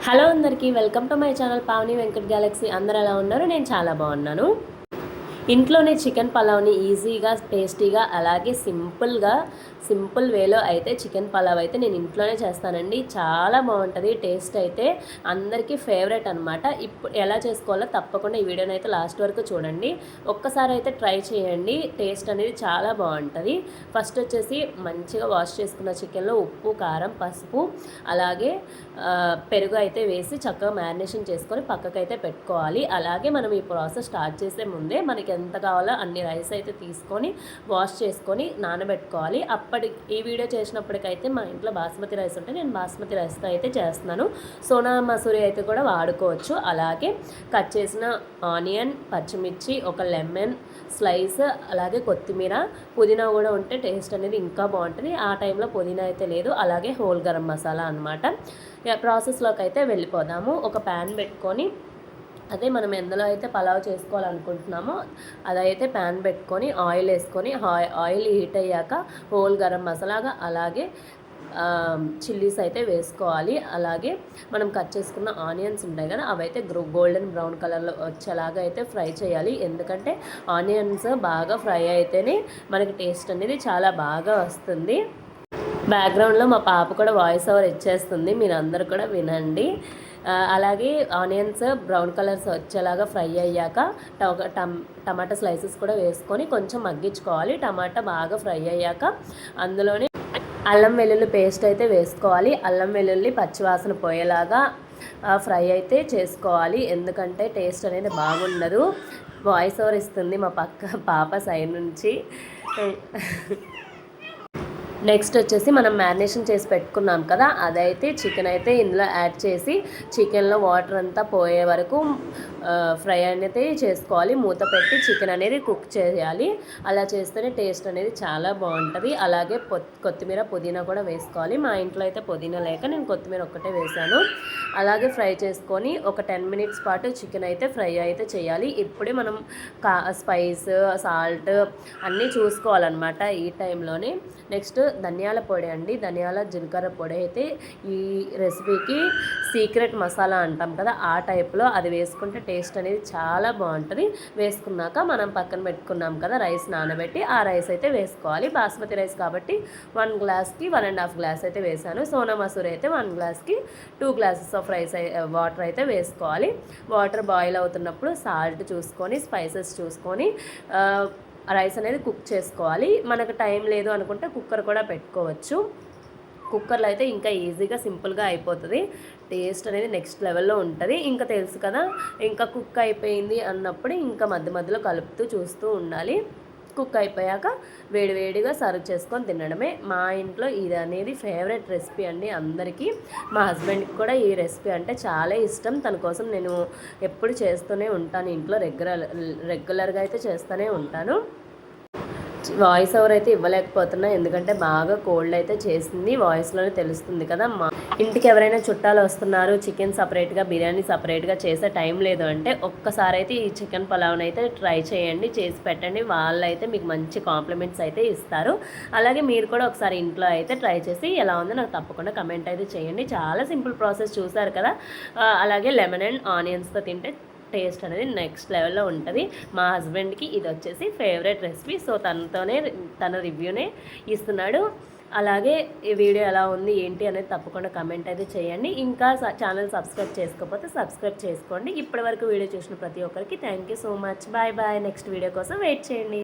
Hello అందరికీ welcome to my channel Pavani Venkat Galaxy. అందరూ ఎలా ఉన్నారు? నేను చాలా బాగున్నాను. ఇంట్లోనే చికెన్ పలావ్ని ఈజీగా టేస్టీగా అలాగే సింపుల్ వేలో అయితే చికెన్ పలావ్ అయితే నేను ఇంట్లోనే చేస్తానండి. చాలా బాగుంటుంది. టేస్ట్ అయితే అందరికీ ఫేవరెట్ అనమాట. ఇప్పుడు ఎలా చేసుకోవాలో తప్పకుండా ఈ వీడియోని అయితే లాస్ట్ వరకు చూడండి. ఒక్కసారి అయితే ట్రై చేయండి. టేస్ట్ అనేది చాలా బాగుంటుంది. ఫస్ట్ వచ్చేసి మంచిగా వాష్ చేసుకున్న చికెన్లో ఉప్పు, కారం, పసుపు అలాగే పెరుగు అయితే వేసి చక్కగా మ్యారినేషన్ చేసుకొని పక్కకైతే పెట్టుకోవాలి. అలాగే మనం ఈ ప్రాసెస్ స్టార్ట్ చేసే ముందే మనకి ఎంత కావాలో అన్ని రైస్ అయితే తీసుకొని వాష్ చేసుకొని నానబెట్టుకోవాలి. ఈ వీడియో చేసినప్పటికైతే మా ఇంట్లో బాస్మతి రైస్ ఉంటే నేను బాస్మతి రైస్తో అయితే చేస్తున్నాను. సోనా మసూరి అయితే కూడా వాడుకోవచ్చు. అలాగే కట్ చేసిన ఆనియన్, పచ్చిమిర్చి, ఒక లెమన్ స్లైస్, అలాగే కొత్తిమీర, పుదీనా కూడా ఉంటే టేస్ట్ అనేది ఇంకా బాగుంటుంది. ఆ టైంలో పుదీనా అయితే లేదు. అలాగే హోల్ గరం మసాలా అనమాట. ప్రాసెస్లోకి అయితే వెళ్ళిపోదాము. ఒక ప్యాన్ పెట్టుకొని అదే మనం ఎందులో అయితే పలావ్ చేసుకోవాలనుకుంటున్నామో అదైతే ప్యాన్ పెట్టుకొని ఆయిల్ వేసుకొని ఆయిల్ హీట్ అయ్యాక హోల్ గరం మసాలాగా అలాగే చిల్లీస్ అయితే వేసుకోవాలి. అలాగే మనం కట్ చేసుకున్న ఆనియన్స్ ఉంటాయి కదా, అవైతే గోల్డెన్ బ్రౌన్ కలర్లో వచ్చేలాగా అయితే ఫ్రై చేయాలి. ఎందుకంటే ఆనియన్స్ బాగా ఫ్రై అయితేనే మనకి టేస్ట్ అనేది చాలా బాగా వస్తుంది. బ్యాక్గ్రౌండ్లో మా పాప కూడా వాయిస్ ఓవర్ ఇచ్చేస్తుంది, మీరు అందరూ కూడా వినండి. అలాగే ఆనియన్స్ బ్రౌన్ కలర్స్ వచ్చేలాగా ఫ్రై అయ్యాక టమాటా స్లైసెస్ కూడా వేసుకొని కొంచెం మగ్గించుకోవాలి. టమాటా బాగా ఫ్రై అయ్యాక అందులోనే అల్లం వెల్లుల్లి పేస్ట్ అయితే వేసుకోవాలి. అల్లం వెల్లుల్లి పచ్చివాసన పోయేలాగా ఫ్రై అయితే చేసుకోవాలి. ఎందుకంటే టేస్ట్ అనేది బాగుండదు. వాయిస్ ఓవర్ ఇస్తుంది మా పాప సైడ్ నుంచి. నెక్స్ట్ వచ్చేసి మనం మ్యారినేషన్ చేసి పెట్టుకున్నాం కదా, అదైతే చికెన్ అయితే ఇందులో యాడ్ చేసి చికెన్లో వాటర్ అంతా పోయే వరకు ఫ్రై అనేది చేసుకోవాలి. మూత పెట్టి చికెన్ అనేది కుక్ చేయాలి. అలా చేస్తేనే టేస్ట్ అనేది చాలా బాగుంటుంది. అలాగే కొత్తిమీర, పుదీనా కూడా వేసుకోవాలి. మా ఇంట్లో అయితే పుదీనా లేక నేను కొత్తిమీర ఒక్కటే వేసాను. అలాగే ఫ్రై చేసుకొని ఒక 10 మినిట్స్ పాటు చికెన్ అయితే ఫ్రై అయితే చేయాలి. ఇప్పుడే మనం స్పైస్, సాల్ట్ అన్నీ చూసుకోవాలన్నమాట ఈ టైంలోనే. నెక్స్ట్ ధనియాల పొడి అండి. ధనియాల జీలకర్ర పొడి అయితే ఈ రెసిపీకి సీక్రెట్ మసాలా అంటాం కదా, ఆ టైప్లో అది వేసుకుంటే టేస్ట్ అనేది చాలా బాగుంటుంది. వేసుకున్నాక మనం పక్కన పెట్టుకున్నాం కదా రైస్ నానబెట్టి, ఆ రైస్ అయితే వేసుకోవాలి. బాస్మతి రైస్ కాబట్టి 1 గ్లాస్కి 1.5 గ్లాస్ అయితే వేసాను. సోనా మసూరి అయితే 1 గ్లాస్కి 2 గ్లాసెస్ ఆఫ్ రైస్ వాటర్ అయితే వేసుకోవాలి. వాటర్ బాయిల్ అవుతున్నప్పుడు సాల్ట్ చూసుకొని, స్పైసెస్ చూసుకొని రైస్ అనేది కుక్ చేసుకోవాలి. మనకు టైం లేదు అనుకుంటే కుక్కర్ కూడా పెట్టుకోవచ్చు. కుక్కర్లో అయితే ఇంకా ఈజీగా సింపుల్గా అయిపోతుంది. టేస్ట్ అనేది నెక్స్ట్ లెవెల్లో ఉంటుంది. ఇంకా తెలుసు కదా, ఇంకా కుక్ అయిపోయింది అన్నప్పుడు ఇంకా మధ్య మధ్యలో కలుపుతూ చూస్తూ ఉండాలి. కుక్ అయిపోయాక వేడివేడిగా సర్వ్ చేసుకొని తినడమే. మా ఇంట్లో ఇది అనేది ఫేవరెట్ రెసిపీ అండి అందరికీ. మా హస్బెండ్కి కూడా ఈ రెసిపీ అంటే చాలా ఇష్టం. తన కోసం నేను ఎప్పుడు చేస్తూనే ఉంటాను. ఇంట్లో రెగ్యులర్గా అయితే చేస్తూనే ఉంటాను. వాయిస్ ఓవర్ అయితే ఇవ్వలేకపోతున్నా, ఎందుకంటే బాగా కోల్డ్ అయితే చేసింది. వాయిస్లోనే తెలుస్తుంది కదా. మా ఇంటికి ఎవరైనా చుట్టాలు వస్తున్నారు, చికెన్ సపరేట్గా, బిర్యానీ సపరేట్గా చేసే టైం లేదు అంటే ఒక్కసారి అయితే ఈ చికెన్ పలావ్ని అయితే ట్రై చేయండి, చేసి పెట్టండి. వాళ్ళైతే మీకు మంచి కాంప్లిమెంట్స్ అయితే ఇస్తారు. అలాగే మీరు కూడా ఒకసారి ఇంట్లో అయితే ట్రై చేసి ఎలా ఉందో నాకు తప్పకుండా కమెంట్ అయితే చేయండి. చాలా సింపుల్ ప్రాసెస్ చూసారు కదా. అలాగే లెమన్ అండ్ ఆనియన్స్తో తింటే టేస్ట్ అనేది నెక్స్ట్ లెవెల్లో ఉంటుంది. మా హస్బెండ్కి ఇది వచ్చేసి ఫేవరెట్ రెసిపీ. సో తన రివ్యూనే ఇస్తున్నాడు. అలాగే ఈ వీడియో ఎలా ఉంది ఏంటి అనేది తప్పకుండా కమెంట్ అయితే చేయండి. ఇంకా ఛానల్ సబ్స్క్రైబ్ చేసుకోకపోతే సబ్స్క్రైబ్ చేసుకోండి. ఇప్పటివరకు వీడియో చూసిన ప్రతి ఒక్కరికి thank you so much. Bye bye. Next video కోసం వెయిట్ చేయండి.